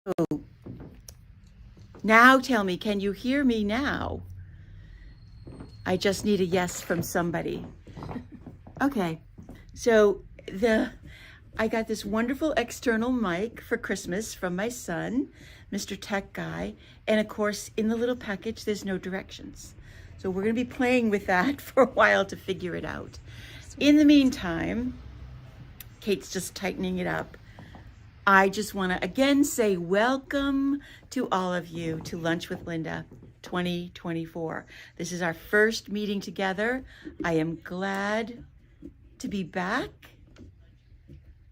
Oh, now tell me, can you hear me now? I just need a yes from somebody. Okay, so I got this wonderful external mic for Christmas from my son, Mr. Tech Guy, and of course in the little package there's no directions. So we're going to be playing with that for a while to figure it out. In the meantime, Kate's just tightening it up. I just want to again say welcome to all of you to Lunch with Linda 2024. This is our first meeting together. I am glad to be back.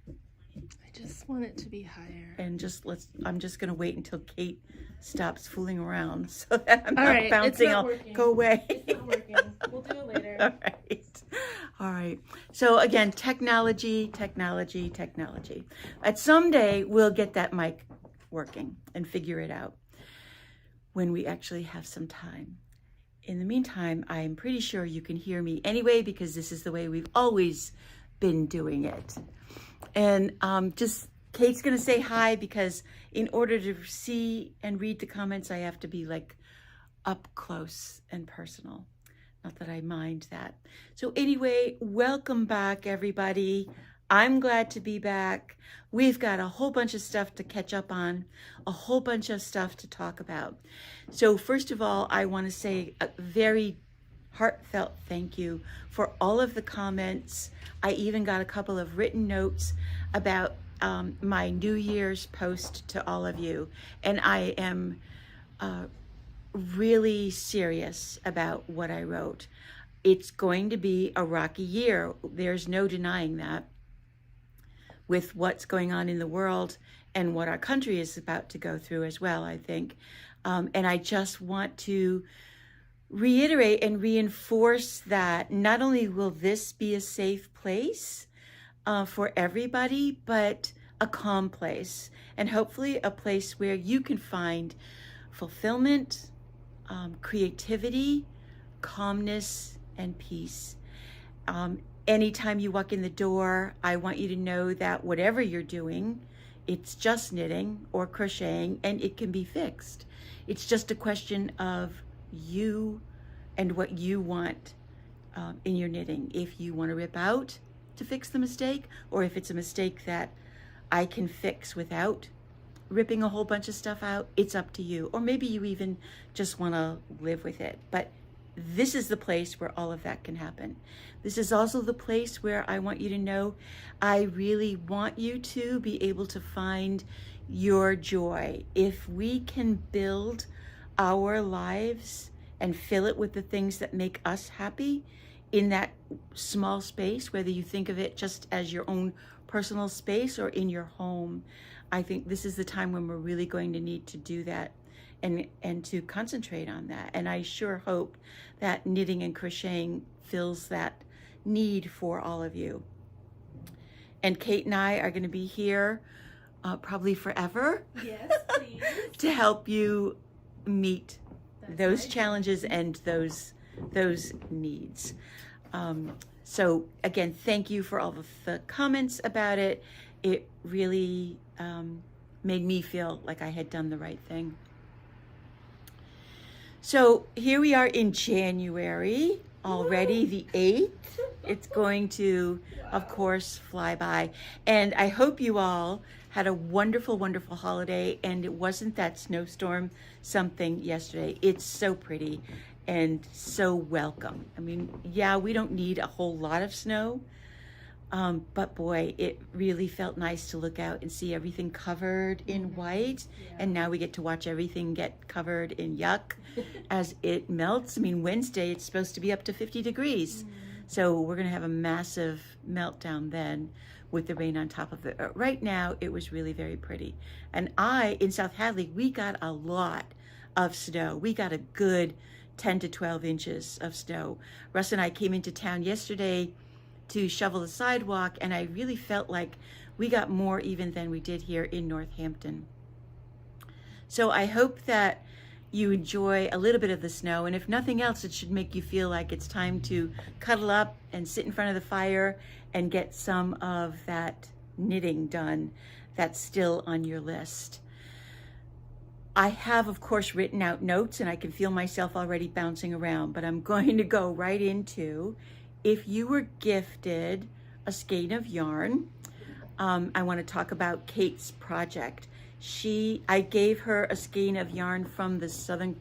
I just want it to be higher. And I'm just going to wait until Kate stops fooling around so that I'm All not right, bouncing. it's not I'll working. go away. It's not working. We'll do it later. All right. All right. So again, technology. At someday we'll get that mic working and figure it out when we actually have some time. In the meantime, I'm pretty sure you can hear me anyway because this is the way we've always been doing it. And just Kate's going to say hi because in order to see and read the comments, I have to be like up close and personal. Not that I mind that. So anyway, welcome back, everybody. I'm glad to be back. We've got a whole bunch of stuff to catch up on, a whole bunch of stuff to talk about. So first of all, I want to say a very heartfelt thank you for all of the comments. I even got a couple of written notes about my New Year's post to all of you. And I am really serious about what I wrote. It's going to be a rocky year. There's no denying that with what's going on in the world and what our country is about to go through as well, I think. And I just want to reiterate and reinforce that not only will this be a safe place for everybody, but a calm place, and hopefully a place where you can find fulfillment, creativity, calmness, and peace. Anytime you walk in the door, I want you to know that whatever you're doing, it's just knitting or crocheting, and it can be fixed. It's just a question of you and what you want in your knitting. If you want to rip out to fix the mistake, or if it's a mistake that I can fix without ripping a whole bunch of stuff out, it's up to you. Or maybe you even just want to live with it. But this is the place where all of that can happen. This is also the place where I want you to know I really want you to be able to find your joy. If we can build our lives and fill it with the things that make us happy in that small space, whether you think of it just as your own personal space or in your home, I think this is the time when we're really going to need to do that and to concentrate on that. And I sure hope that knitting and crocheting fills that need for all of you. And Kate and I are going to be here probably forever. Yes, please. To help you meet those challenges and those needs. So again, thank you for all of the comments about it. It really made me feel like I had done the right thing. So here we are in January, already the 8th. It's going to, of course, fly by. And I hope you all had a wonderful, wonderful holiday. And it wasn't that snowstorm something yesterday. It's so pretty and so welcome. I mean, yeah, we don't need a whole lot of snow. But boy, it really felt nice to look out and see everything covered in white. Yeah. And now we get to watch everything get covered in yuck as it melts. I mean, Wednesday, it's supposed to be up to 50 degrees. So we're going to have a massive meltdown then with the rain on top of it. Right now, it was really very pretty. And in South Hadley, we got a lot of snow. We got a good 10 to 12 inches of snow. Russ and I came into town yesterday to shovel the sidewalk, and I really felt like we got more even than we did here in Northampton. So I hope that you enjoy a little bit of the snow, and if nothing else, it should make you feel like it's time to cuddle up and sit in front of the fire and get some of that knitting done that's still on your list. I have, of course, written out notes, and I can feel myself already bouncing around, but I'm going to go right into, if you were gifted a skein of yarn, I want to talk about Kate's project. I gave her a skein of yarn from the Southern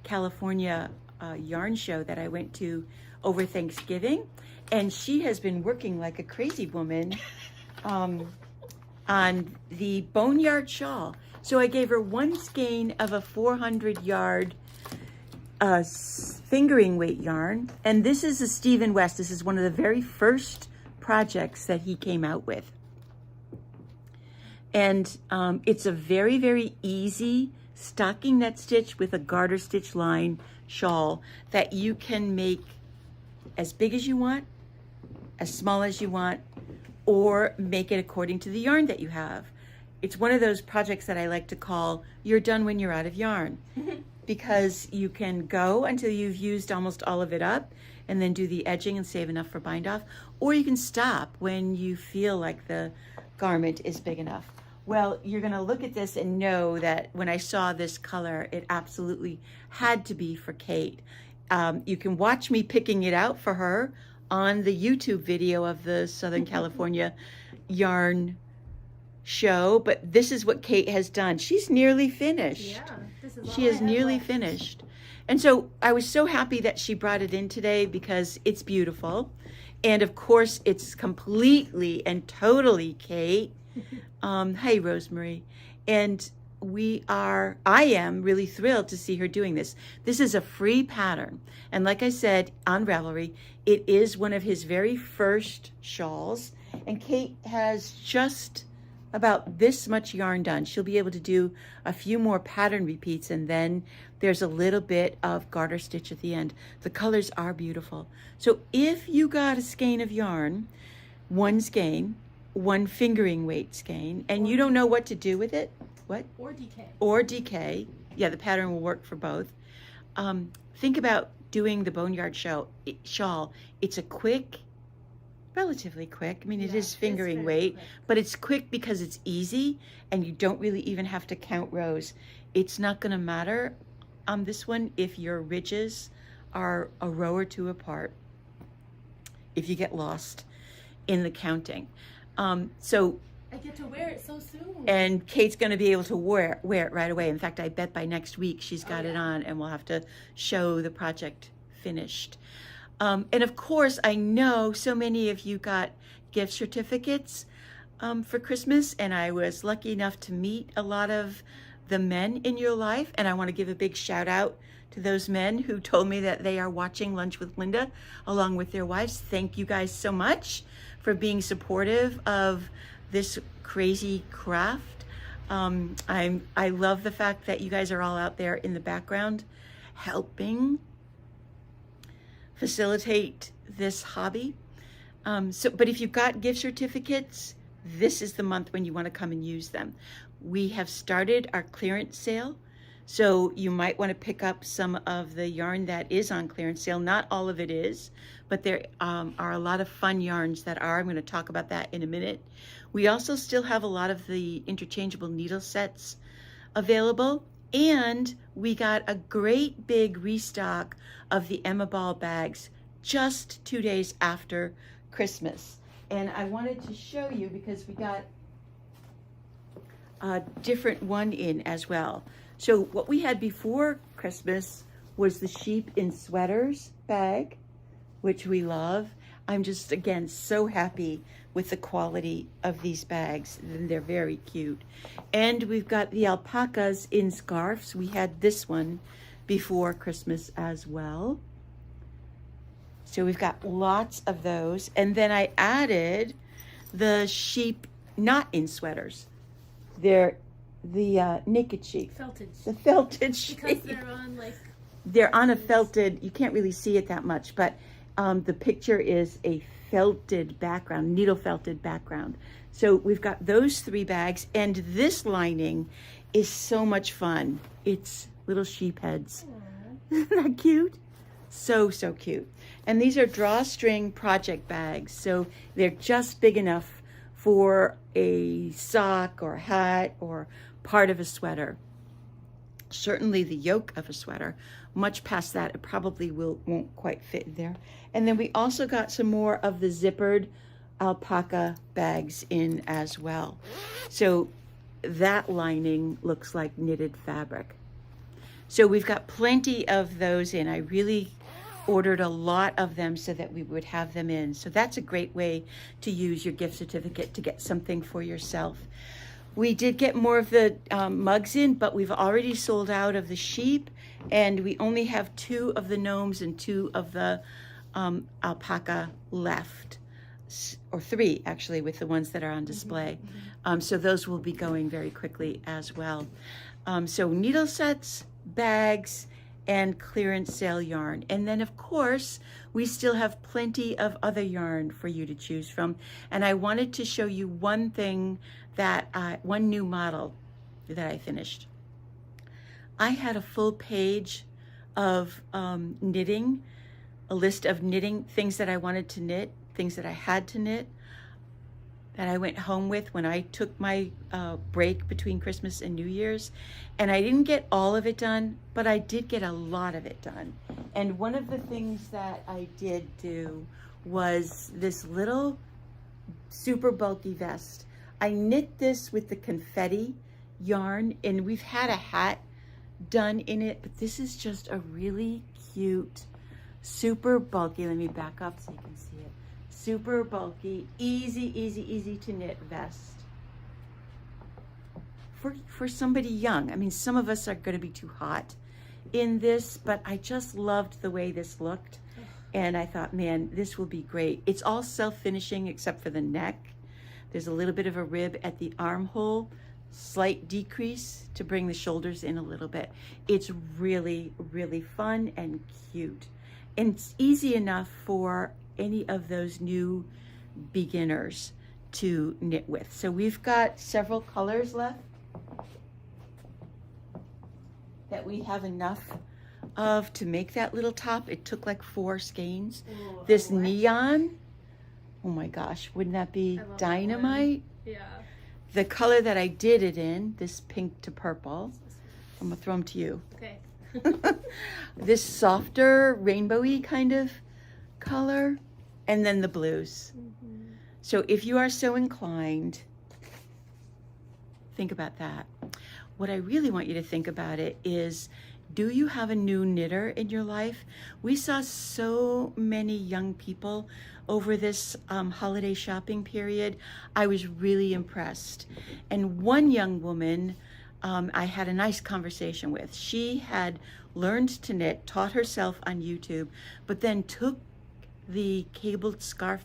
California yarn show that I went to over Thanksgiving, and she has been working like a crazy woman on the Boneyard shawl. So I gave her one skein of a 400-yard fingering weight yarn, and this is a Stephen West. This is one of the very first projects that he came out with. And it's a very, very easy stocking net stitch with a garter stitch line shawl that you can make as big as you want, as small as you want, or make it according to the yarn that you have. It's one of those projects that I like to call you're done when you're out of yarn, because you can go until you've used almost all of it up and then do the edging and save enough for bind off, or you can stop when you feel like the garment is big enough. Well, you're going to look at this and know that when I saw this color, it absolutely had to be for Kate. You can watch me picking it out for her on the YouTube video of the Southern California yarn show, but this is what Kate has done. She's nearly finished. Yeah, this is all She is I have nearly left. finished. And so I was so happy that she brought it in today because it's beautiful. And of course, it's completely and totally Kate. Hey, Rosemary. And I am really thrilled to see her doing this. This is a free pattern. And like I said, on Ravelry, it is one of his very first shawls. And Kate has just about this much yarn done. She'll be able to do a few more pattern repeats, and then there's a little bit of garter stitch at the end. The colors are beautiful. So if you got a skein of yarn, one skein, one fingering weight skein, and you don't know what to do with it, what? Or DK. Or DK, yeah, the pattern will work for both. Think about doing the Boneyard shawl. It's a quick, relatively quick. I mean, it is fingering weight, but it's quick because it's easy and you don't really even have to count rows. It's not going to matter on this one if your ridges are a row or two apart, if you get lost in the counting. So I get to wear it so soon. and Kate's going to be able to wear it right away. In fact, I bet by next week she's got it on, and we'll have to show the project finished. And of course, I know so many of you got gift certificates for Christmas, and I was lucky enough to meet a lot of the men in your life, and I want to give a big shout out to those men who told me that they are watching Lunch with Linda along with their wives. Thank you guys so much for being supportive of this crazy craft. I love the fact that you guys are all out there in the background helping facilitate this hobby. But if you've got gift certificates, this is the month when you want to come and use them. We have started our clearance sale, so you might want to pick up some of the yarn that is on clearance sale. Not all of it is, but there are a lot of fun yarns that are. I'm going to talk about that in a minute. We also still have a lot of the interchangeable needle sets available, and we got a great big restock of the Emma Ball bags just 2 days after Christmas. And I wanted to show you because we got a different one in as well. So what we had before Christmas was the Sheep in Sweaters bag, which we love. I'm just, again, so happy with the quality of these bags. They're very cute. And we've got the alpacas in scarves. We had this one before Christmas as well. So we've got lots of those. And then I added the sheep not in sweaters. They're the naked sheep. Felted. The felted sheep. Because they're on like... They're on a felted, you can't really see it that much, but the picture is a felted background, needle felted background. So we've got those 3 bags, and this lining is so much fun. It's little sheep heads. Isn't that cute? So, so cute. And these are drawstring project bags, so they're just big enough for a sock or hat or part of a sweater. certainly the yoke of a sweater. Much past that, it probably won't quite fit there. And then we also got some more of the zippered alpaca bags in as well. So that lining looks like knitted fabric. So we've got plenty of those in. I really ordered a lot of them so that we would have them in. So that's a great way to use your gift certificate to get something for yourself. We did get more of the mugs in, but we've already sold out of the sheep, and we only have 2 of the gnomes and 2 of the alpaca left, or 3 actually, with the ones that are on display. So those will be going very quickly as well. So needle sets, bags, and clearance sale yarn. And then of course, we still have plenty of other yarn for you to choose from. And I wanted to show you one thing that, one new model that I finished. I had a full page of knitting, a list of knitting, things that I wanted to knit, things that I had to knit, that I went home with when I took my break between Christmas and New Year's. And I didn't get all of it done, but I did get a lot of it done. And one of the things that I did do was this little super bulky vest. I knit this with the confetti yarn, and we've had a hat done in it, but this is just a really cute, super bulky, let me back up so you can see it. Super bulky, easy to knit vest for somebody young. I mean, some of us are going to be too hot in this, but I just loved the way this looked, and I thought, man, this will be great. It's all self-finishing except for the neck. There's a little bit of a rib at the armhole, slight decrease to bring the shoulders in a little bit. It's really fun and cute, and it's easy enough for any of those new beginners to knit with. So we've got several colors left that we have enough of to make that little top. It took like 4 skeins. Ooh, this neon, oh my gosh, wouldn't that be dynamite? Yeah. The color that I did it in, this pink to purple, I'm gonna throw them to you. Okay. This softer rainbowy kind of color, and then the blues. So if you are so inclined, think about that. What I really want you to think about it is, do you have a new knitter in your life? We saw so many young people over this holiday shopping period. I was really impressed. And one young woman I had a nice conversation with. She had learned to knit, taught herself on YouTube, but then took the cabled scarf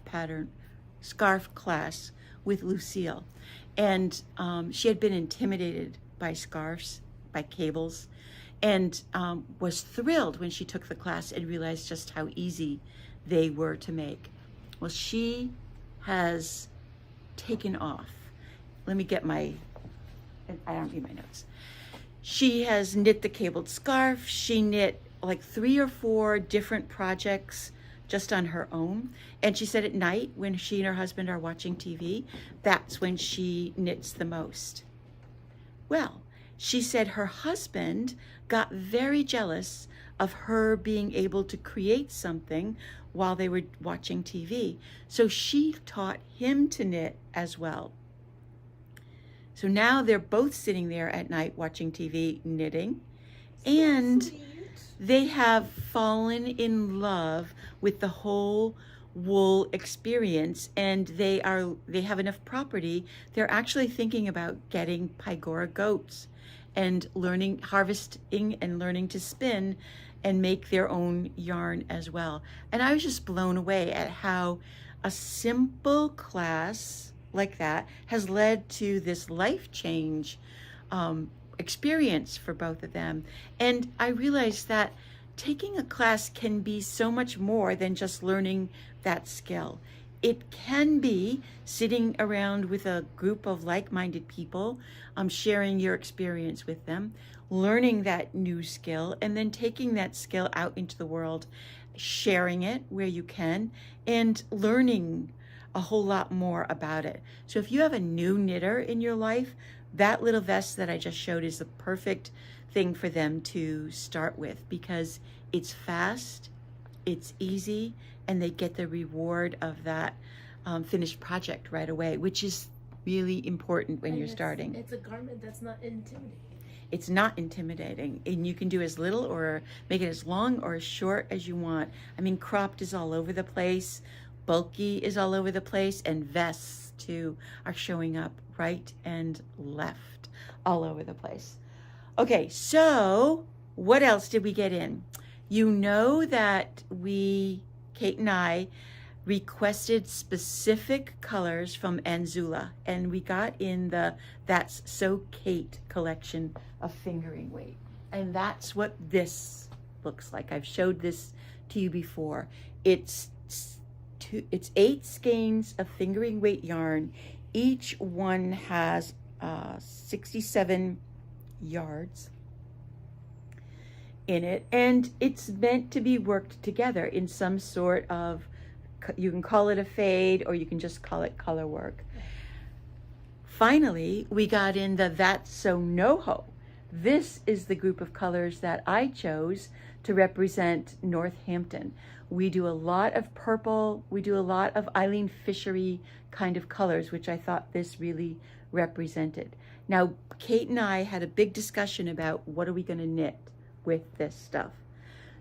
class with Lucille. And she had been intimidated by scarves, by cables, and was thrilled when she took the class and realized just how easy they were to make. Well, she has taken off. Let me get my, I don't need my notes. She has knit the cabled scarf. She knit like 3 or 4 different projects just on her own. And she said at night when she and her husband are watching TV, that's when she knits the most. Well, she said her husband got very jealous of her being able to create something while they were watching TV. So she taught him to knit as well. So now they're both sitting there at night watching TV, knitting, and they have fallen in love with the whole wool experience, and they have enough property. They're actually thinking about getting Pygora goats and harvesting and learning to spin and make their own yarn as well. And I was just blown away at how a simple class like that has led to this life change experience for both of them. And I realized that taking a class can be so much more than just learning that skill. It can be sitting around with a group of like-minded people, sharing your experience with them, learning that new skill, and then taking that skill out into the world, sharing it where you can, and learning a whole lot more about it. So if you have a new knitter in your life, that little vest that I just showed is the perfect thing for them to start with because it's fast, it's easy, and they get the reward of that finished project right away, which is really important when you're starting. It's a garment that's not intimidating. It's not intimidating, and you can do as little or make it as long or as short as you want. I mean, cropped is all over the place, bulky is all over the place, and vests too are showing up right and left all over the place. Okay, so what else did we get in? You know that Kate and I, requested specific colors from Anzula, and we got in the That's So Kate collection of fingering weight. And that's what this looks like. I've showed this to you before. It's 8 skeins of fingering weight yarn. Each one has 67 yards in it, and it's meant to be worked together in some sort of, you can call it a fade or you can just call it color work. Finally, we got in the That's So NoHo. This is the group of colors that I chose to represent Northampton. We do a lot of purple, we do a lot of Eileen Fishery kind of colors, which I thought this really represented. Now, Kate and I had a big discussion about what are we going to knit with this stuff.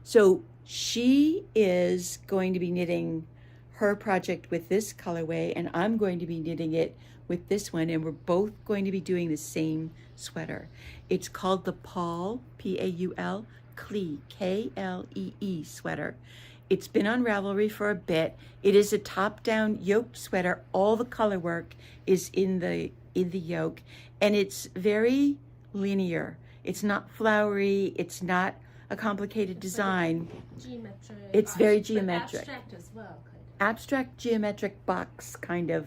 So she is going to be knitting her project with this colorway, and I'm going to be knitting it with this one, and we're both going to be doing the same sweater. It's called the Paul, P-A-U-L, Klee, K-L-E-E sweater. It's been on Ravelry for a bit. It is a top-down yoked sweater. All the color work is in the yoke, and it's very linear. It's not flowery. It's not a complicated design. Geometric. It's very geometric. Abstract as well. Abstract geometric box kind of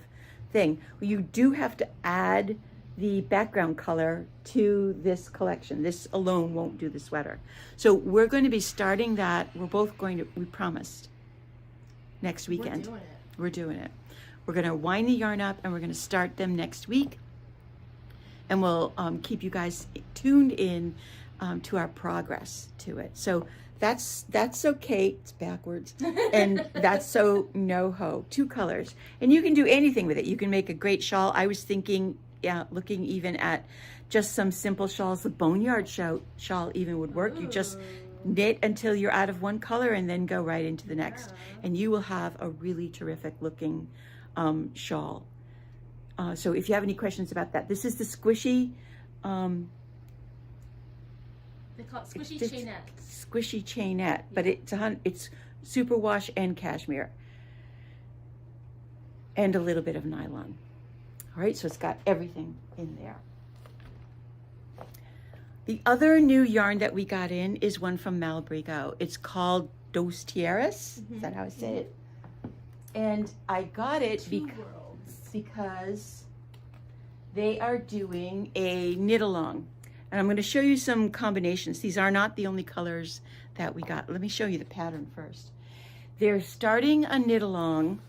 thing. You do have to add the background color to this collection. This alone won't do the sweater. So we're going to be starting that. We're both going to, we promised, next weekend. We're doing it. We're going to wind the yarn up and we're going to start them next week. And we'll keep you guys tuned in to our progress to it. So that's So Kate, it's backwards, and That's So NoHo, 2 colors. And you can do anything with it. You can make a great shawl. I was thinking, looking even at just some simple shawls. The Boneyard shawl even would work. You just knit until you're out of one color and then go right into the next. And you will have a really terrific looking shawl. So if you have any questions about that, this is the squishy, they call it squishy chainette. Squishy chainette, but it's superwash and cashmere and a little bit of nylon. All right, so it's got everything in there. The other new yarn that we got in is one from Malabrigo. It's called Dos Tieras. Is that how I say it? And I got it because they are doing a knit along. And I'm going to show you some combinations. These are not the only colors that we got. Let me show you the pattern first. They're starting a knit along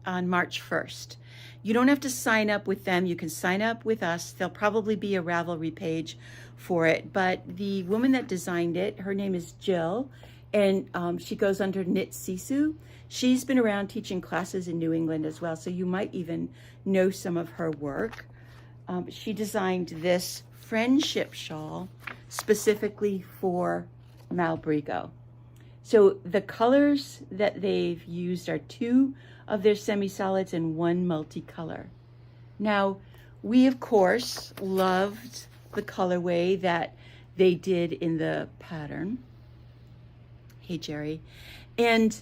on March 1st. You don't have to sign up with them. You can sign up with us. There'll probably be a Ravelry page for it. But the woman that designed it, her name is Jill, and she goes under Knit Sisu. She's been around teaching classes in New England as well, so you might even know some of her work. She designed this friendship shawl specifically for Malabrigo. So the colors that they've used are 2 of their semi-solids and 1 multicolor. Now, we of course loved the colorway that they did in the pattern. Hey, Jerry. And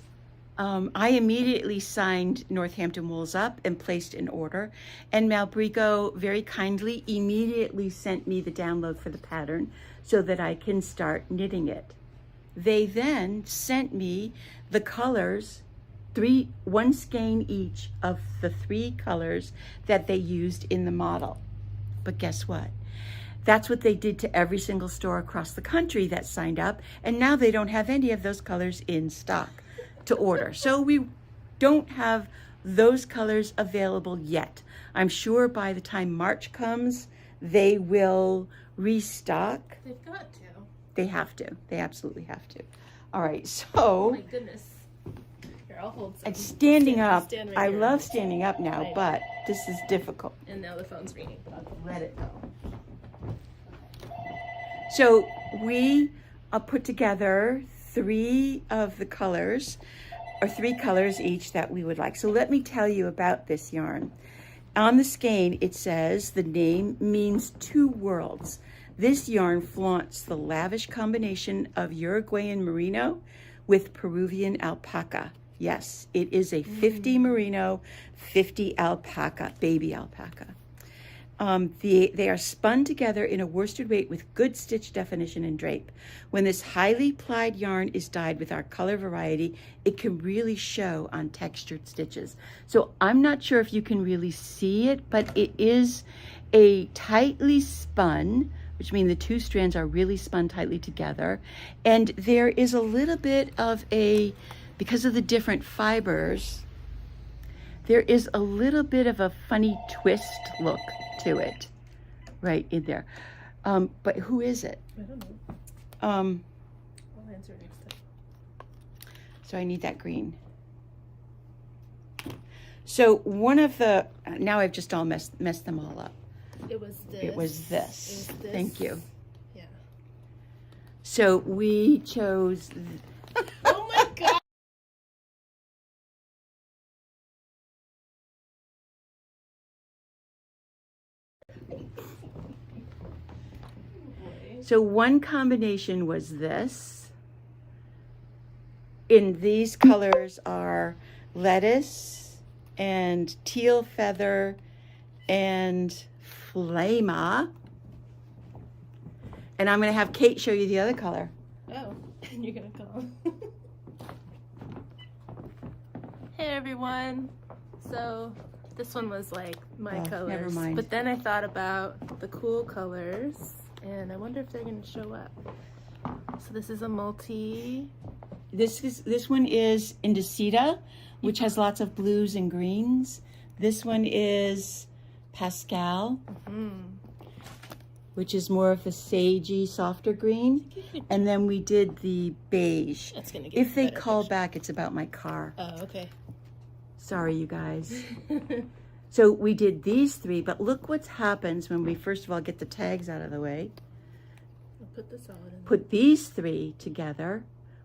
I immediately signed Northampton Wools up and placed an order, and Malabrigo very kindly immediately sent me the download for the pattern so that I can start knitting it. They then sent me the colors, 1 skein each of the 3 colors that they used in the model. But guess what? That's what they did to every single store across the country that signed up, and now they don't have any of those colors in stock to order. So we don't have those colors available yet. I'm sure by the time March comes, they will restock. They've got to. They have to. They absolutely have to. All right, Oh so my goodness. Here, I'll hold some. it's standing I'll up. stand right I here. love standing up now, I know. but this is difficult. And now the phone's ringing. But I'll Let it go. So we put together 3 of the colors, or 3 colors each that we would like. So let me tell you about this yarn. On the skein, it says the name means 2 worlds. This yarn flaunts the lavish combination of Uruguayan merino with Peruvian alpaca. Yes, it is a 50 merino, 50 alpaca, baby alpaca. They are spun together in a worsted weight with good stitch definition and drape. When this highly plied yarn is dyed with our color variety, it can really show on textured stitches. So I'm not sure if you can really see it, but it is a tightly spun, which means the 2 strands are really spun tightly together. And there is a little bit of a, because of the different fibers, there is a little bit of a funny twist look to it right in there. But who is it? I don't know. I'll answer next time. So I need that green. So one of the, now I've just all messed them all up. It was this. It was this. Thank you. Yeah. So we chose, Oh my god! so one combination was this. In these colors are lettuce and teal feather and flama. And I'm going to have Kate show you the other color. Oh, and you're gonna call. Hey everyone. So this one was like my colors. Never mind. But then I thought about the cool colors and I wonder if they're gonna show up. So this is a multi. This one is Indicita, which has lots of blues and greens. This one is Pascal, which is more of a sagey, softer green. And then we did the beige. That's gonna get If they better call picture. back, it's about my car. Oh, okay. Sorry, you guys. So we did these 3, but look what happens when we first of all get the tags out of the way. I'll put this out. Put these 3 together,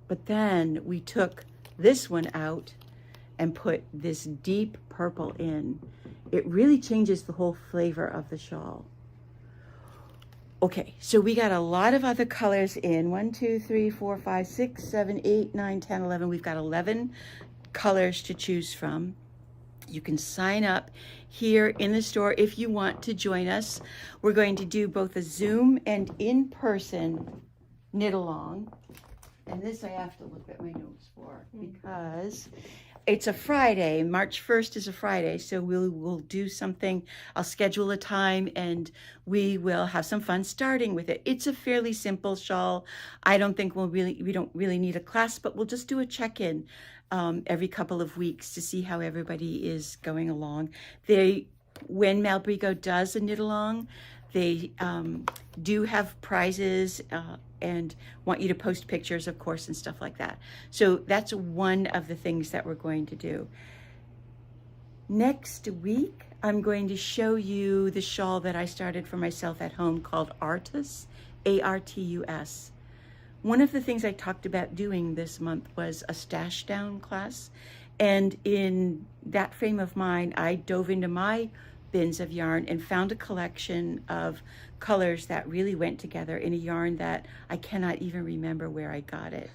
but then we took this one out and put this deep purple in. It really changes the whole flavor of the shawl. Okay, so we got a lot of other colors in. 1, 2, 3, 4, 5, 6, 7, 8, 9, 10, 11. We've got 11 colors to choose from. You can sign up here in the store if you want to join us. We're going to do both a Zoom and in-person knit along. And this I have to look at my notes for because it's a Friday. March 1st is a Friday, so we'll do something. I'll schedule a time and we will have some fun starting with it. It's a fairly simple shawl. I don't think we don't really need a class, but we'll just do a check-in every couple of weeks to see how everybody is going along. When Malabrigo does a knit along, they do have prizes and want you to post pictures, of course, and stuff like that. So that's one of the things that we're going to do. Next week, I'm going to show you the shawl that I started for myself at home called Artus, A-R-T-U-S. One of the things I talked about doing this month was a stash down class. And in that frame of mind, I dove into my bins of yarn and found a collection of colors that really went together in a yarn that I cannot even remember where I got it.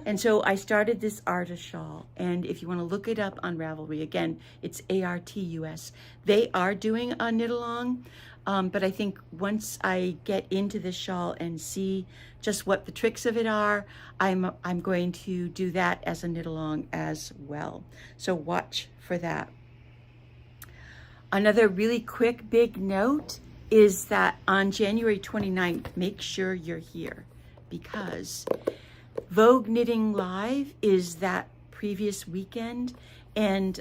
And so I started this Artus shawl, and if you want to look it up on Ravelry, again, it's A-R-T-U-S. They are doing a knit along, but I think once I get into this shawl and see just what the tricks of it are, I'm going to do that as a knit along as well. So watch for that. Another really quick big note is that on January 29th, make sure you're here because Vogue Knitting Live is that previous weekend, and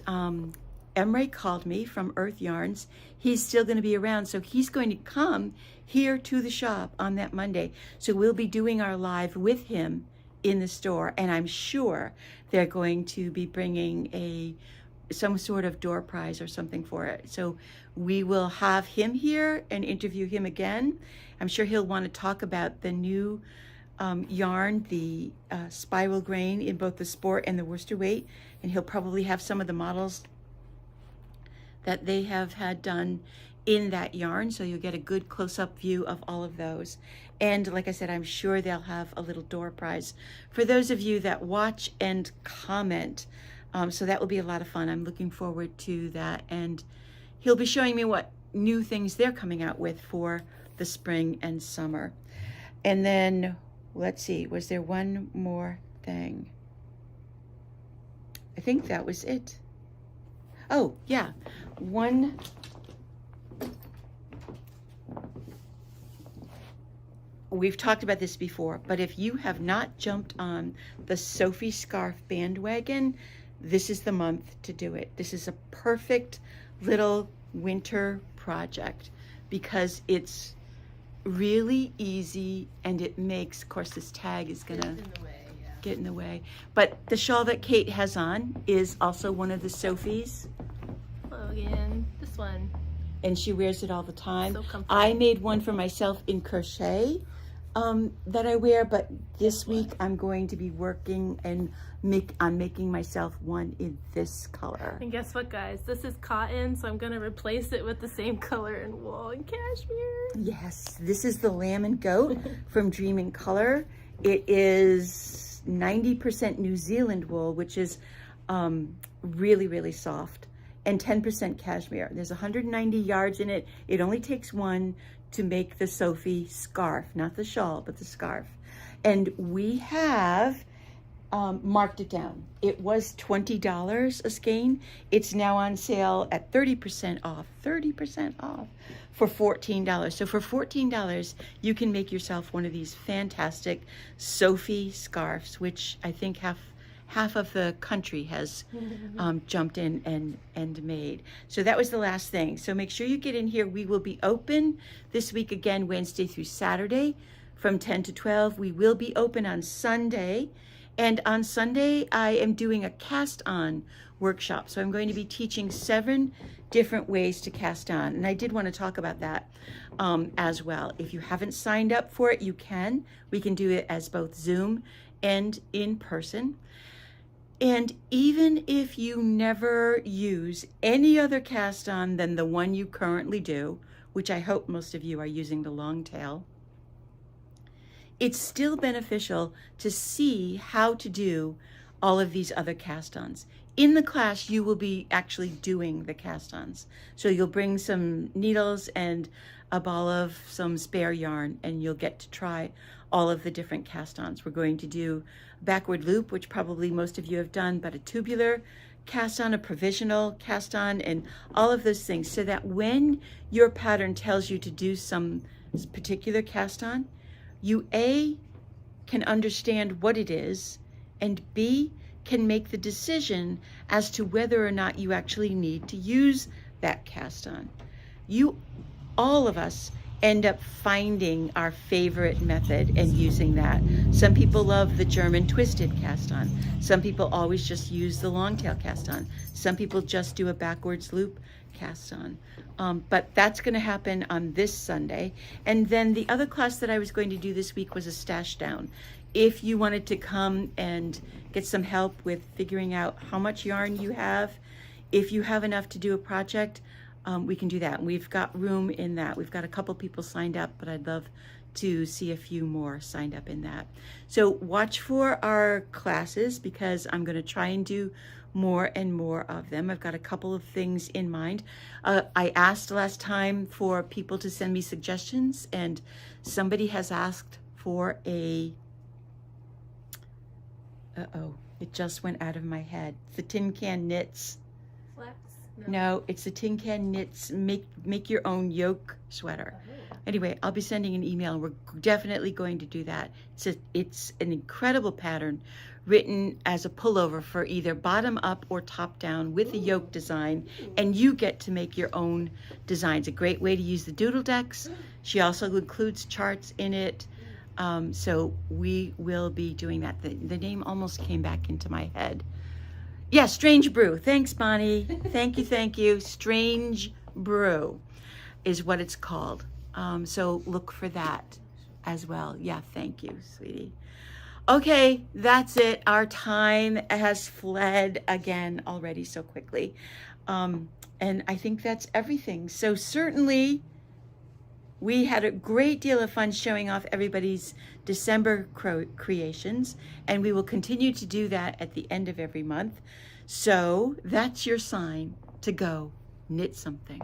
Emre called me from Earth Yarns. He's still going to be around, so he's going to come here to the shop on that Monday. So we'll be doing our live with him in the store, and I'm sure they're going to be bringing some sort of door prize or something for it. So we will have him here and interview him again. I'm sure he'll want to talk about the new yarn, the spiral grain in both the sport and the worsted weight, and he'll probably have some of the models that they have had done in that yarn, so you'll get a good close-up view of all of those. And like I said, I'm sure they'll have a little door prize for those of you that watch and comment. So that will be a lot of fun. I'm looking forward to that, and he'll be showing me what new things they're coming out with for the spring and summer. And then let's see, was there one more thing? I think that was it. Oh yeah, we've talked about this before, but if you have not jumped on the Sophie Scarf bandwagon, this is the month to do it. This is a perfect little winter project because it's really easy, and it makes, of course, this tag is gonna get in the way. But the shawl that Kate has on is also one of the Sophies. Oh, again, this one. And she wears it all the time. So comfortable. I made one for myself in crochet that I wear, but this week I'm going to be working and I'm making myself one in this color. And guess what, guys? This is cotton, so I'm gonna replace it with the same color in wool and cashmere. Yes, this is the Lamb and Goat from Dream in Color. It is 90% New Zealand wool, which is really, really soft, and 10% cashmere. There's 190 yards in it. It only takes one to make the Sophie scarf, not the shawl, but the scarf. And we have marked it down. It was $20 a skein. It's now on sale at 30% off for $14. So for $14, you can make yourself one of these fantastic Sophie scarves, which I think half of the country has jumped in and made. So that was the last thing. So make sure you get in here. We will be open this week again, Wednesday through Saturday from 10 to 12. We will be open on Sunday. And on Sunday, I am doing a cast on workshop. So I'm going to be teaching 7 different ways to cast on. And I did want to talk about that as well. If you haven't signed up for it, you can. We can do it as both Zoom and in person. And even if you never use any other cast on than the one you currently do, which I hope most of you are using the long tail, it's still beneficial to see how to do all of these other cast-ons. In the class, you will be actually doing the cast-ons. So you'll bring some needles and a ball of some spare yarn, and you'll get to try all of the different cast-ons. We're going to do backward loop, which probably most of you have done, but a tubular cast-on, a provisional cast-on, and all of those things, so that when your pattern tells you to do some particular cast-on, you A, can understand what it is, and B, can make the decision as to whether or not you actually need to use that cast on. All of us end up finding our favorite method and using that. Some people love the German twisted cast on. Some people always just use the long tail cast on. Some people just do a backwards loop cast on. But that's going to happen on this Sunday. And then the other class that I was going to do this week was a stash down. If you wanted to come and get some help with figuring out how much yarn you have, if you have enough to do a project, we can do that. And we've got room in that. We've got a couple people signed up, but I'd love to see a few more signed up in that. So watch for our classes, because I'm going to try and do more and more of them. I've got a couple of things in mind. I asked last time for people to send me suggestions, and somebody has asked for a, it just went out of my head. The Tin Can Knits. Flex? No, it's the Tin Can Knits make your own yoke sweater. Anyway, I'll be sending an email. We're definitely going to do that. It's an incredible pattern written as a pullover for either bottom up or top down with a yoke design, and you get to make your own designs. A great way to use the doodle decks. She also includes charts in it. So we will be doing that. The name almost came back into my head. Yeah, Strange Brew. Thanks, Bonnie. Thank you, thank you. Strange Brew is what it's called. So look for that as well. Yeah, thank you, sweetie. Okay, that's it. Our time has fled again already so quickly. And I think that's everything. So certainly we had a great deal of fun showing off everybody's December creations, and we will continue to do that at the end of every month. So that's your sign to go knit something.